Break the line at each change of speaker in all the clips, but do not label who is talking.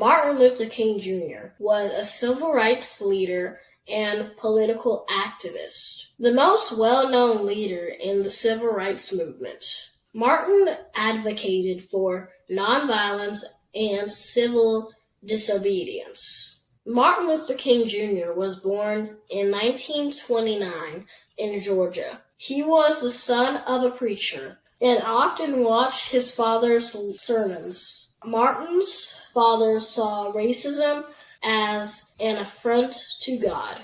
Martin Luther King Jr. was a civil rights leader and political activist, the most well-known leader in the civil rights movement. Martin advocated for nonviolence and civil disobedience. Martin Luther King Jr. was born in 1929 in Georgia. He was the son of a preacher and often watched his father's sermons. Martin's father saw racism as an affront to God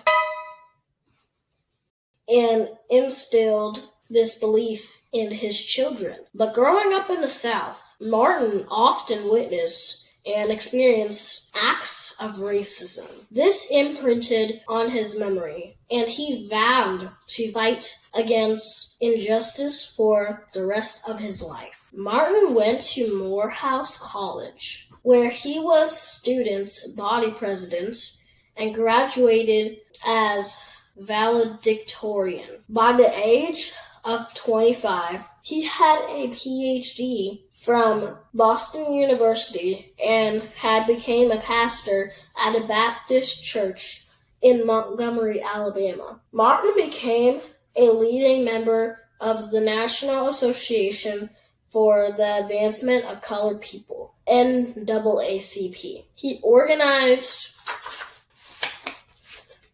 and instilled this belief in his children. But growing up in the South, Martin often witnessed and experienced acts of racism. This imprinted on his memory, and he vowed to fight against injustice for the rest of his life. Martin went to Morehouse College, where he was student body president and graduated as valedictorian. By the age of 25, he had a PhD from Boston University and had become a pastor at a Baptist church in Montgomery, Alabama. Martin became a leading member of the National Association for the Advancement of Colored People, NAACP. He organized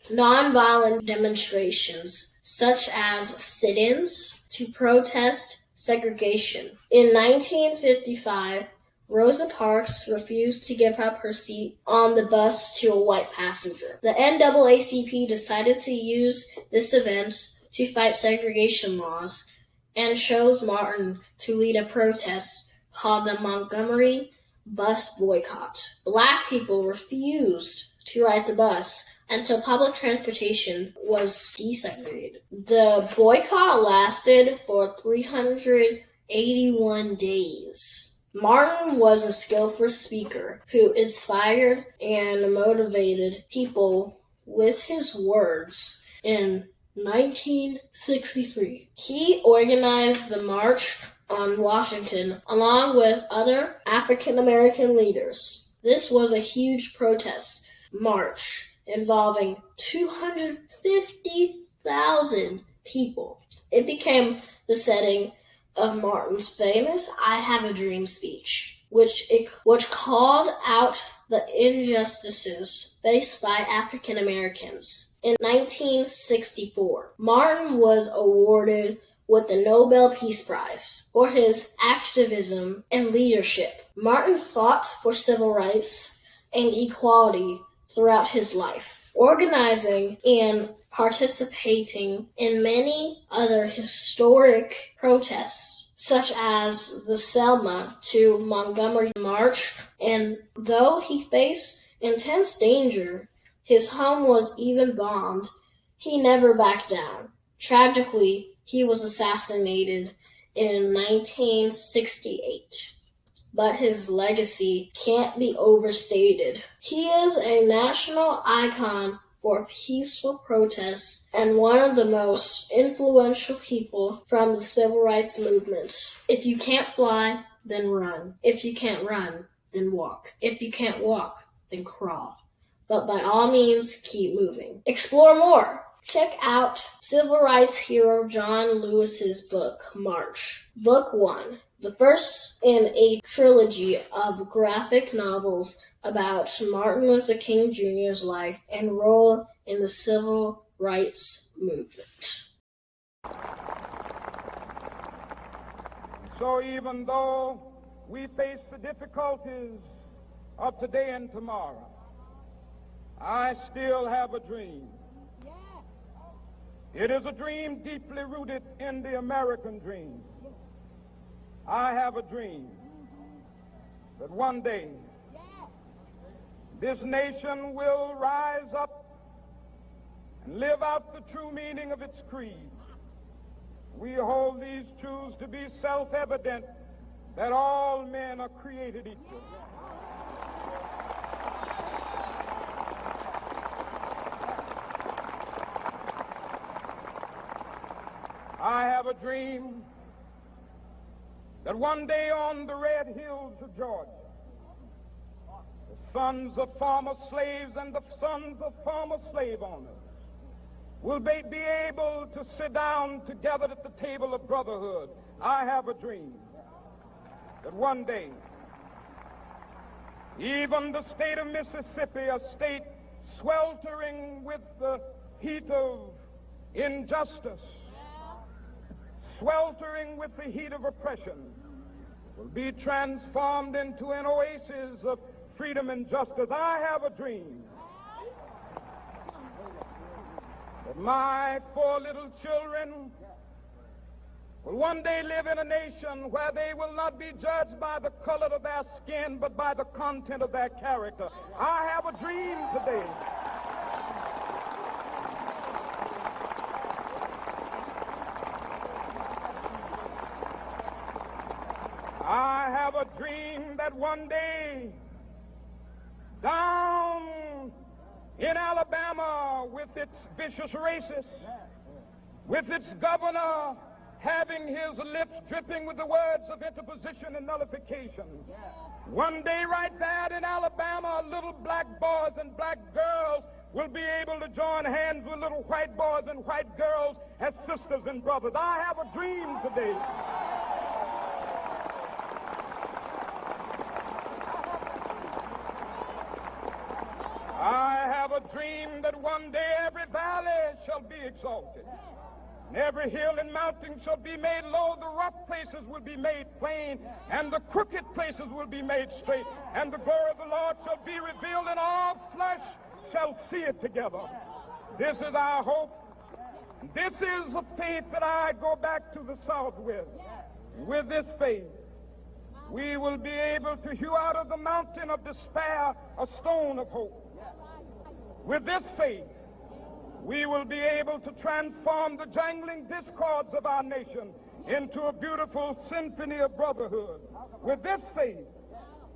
nonviolent demonstrations such as sit-ins to protest segregation. In 1955, Rosa Parks refused to give up her seat on the bus to a white passenger. The NAACP decided to use this event to fight segregation laws and chose Martin to lead a protest called the Montgomery Bus Boycott. Black people refused to ride the bus until public transportation was desegregated. The boycott lasted for 381 days. Martin was a skillful speaker who inspired and motivated people with his words. In 1963, he organized the March on Washington along with other African American leaders. This was a huge protest march involving 250,000 people. It became the setting of Martin's famous I Have a Dream speech, which called out the injustices faced by African Americans. In 1964, Martin was awarded with the Nobel Peace Prize for his activism and leadership. Martin fought for civil rights and equality throughout his life, organizing and participating in many other historic protests, such as the Selma to Montgomery March, and though he faced intense danger, his home was even bombed, he never backed down. Tragically, he was assassinated in 1968. But his legacy can't be overstated. He is a national icon for peaceful protests and one of the most influential people from the civil rights movement. If you can't fly, then run. If you can't run, then walk. If you can't walk, then crawl. But by all means, keep moving. Explore more. Check out civil rights hero John Lewis's book, March. Book 1. The first in a trilogy of graphic novels about Martin Luther King Jr.'s life and role in the civil rights movement.
So even though we face the difficulties of today and tomorrow, I still have a dream. It is a dream deeply rooted in the American dream. I have a dream that one day this nation will rise up and live out the true meaning of its creed. We hold these truths to be self-evident, that all men are created equal. I have a dream that one day on the red hills of Georgia, the sons of former slaves and the sons of former slave owners will be able to sit down together at the table of brotherhood. I have a dream that one day, even the state of Mississippi, a state sweltering with the heat of injustice, sweltering with the heat of oppression, will be transformed into an oasis of freedom and justice. I have a dream that my 4 little children will one day live in a nation where they will not be judged by the color of their skin, but by the content of their character. I have a dream today. I have a dream that one day, down in Alabama, with its vicious racists, with its governor having his lips dripping with the words of interposition and nullification, one day right there in Alabama, little black boys and black girls will be able to join hands with little white boys and white girls as sisters and brothers. I have a dream today. I have a dream that one day every valley shall be exalted, and every hill and mountain shall be made low. The rough places will be made plain, and the crooked places will be made straight, and the glory of the Lord shall be revealed, and all flesh shall see it together. This is our hope. This is a faith that I go back to the South with. With this faith, we will be able to hew out of the mountain of despair a stone of hope. With this faith, we will be able to transform the jangling discords of our nation into a beautiful symphony of brotherhood. With this faith,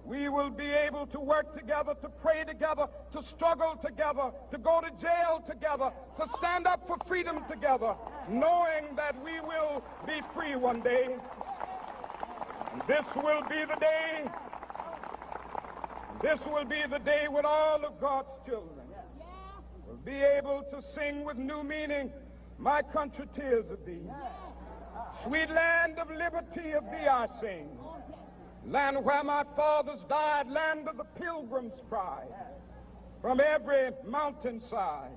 we will be able to work together, to pray together, to struggle together, to go to jail together, to stand up for freedom together, knowing that we will be free one day. This will be the day. This will be the day when all of God's children will be able to sing with new meaning, my country, tears of thee. Sweet land of liberty, of thee I sing. Land where my fathers died, land of the pilgrim's pride. From every mountainside,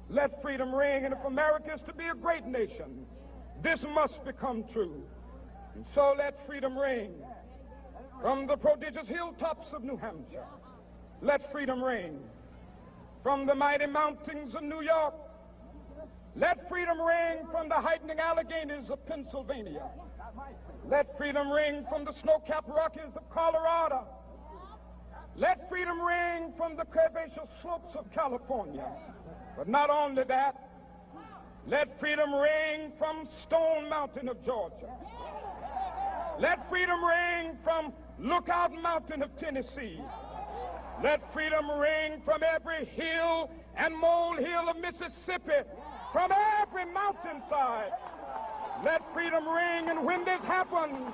let freedom ring. And if America is to be a great nation, this must become true. And so let freedom ring. From the prodigious hilltops of New Hampshire, let freedom ring. From the mighty mountains of New York, let freedom ring. From the heightening Alleghenies of Pennsylvania, let freedom ring. From the snow-capped Rockies of Colorado, let freedom ring. From the curvaceous slopes of California. But not only that, let freedom ring from Stone Mountain of Georgia. Let freedom ring from Lookout Mountain of Tennessee. Let freedom ring from every hill and molehill of Mississippi, from every mountainside. Let freedom ring, and when this happens,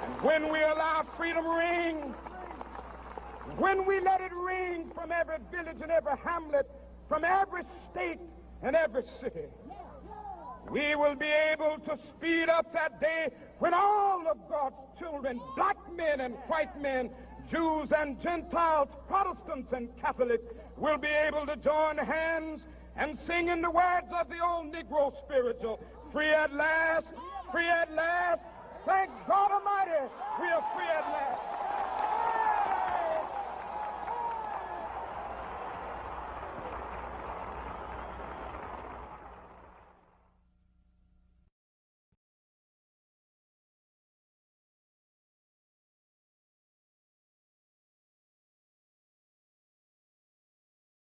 and when we allow freedom ring, when we let it ring from every village and every hamlet, from every state and every city, we will be able to speed up that day when all of God's children, black men and white men, Jews and Gentiles, Protestants and Catholics, will be able to join hands and sing in the words of the old Negro spiritual, free at last, thank God Almighty, we are free at last.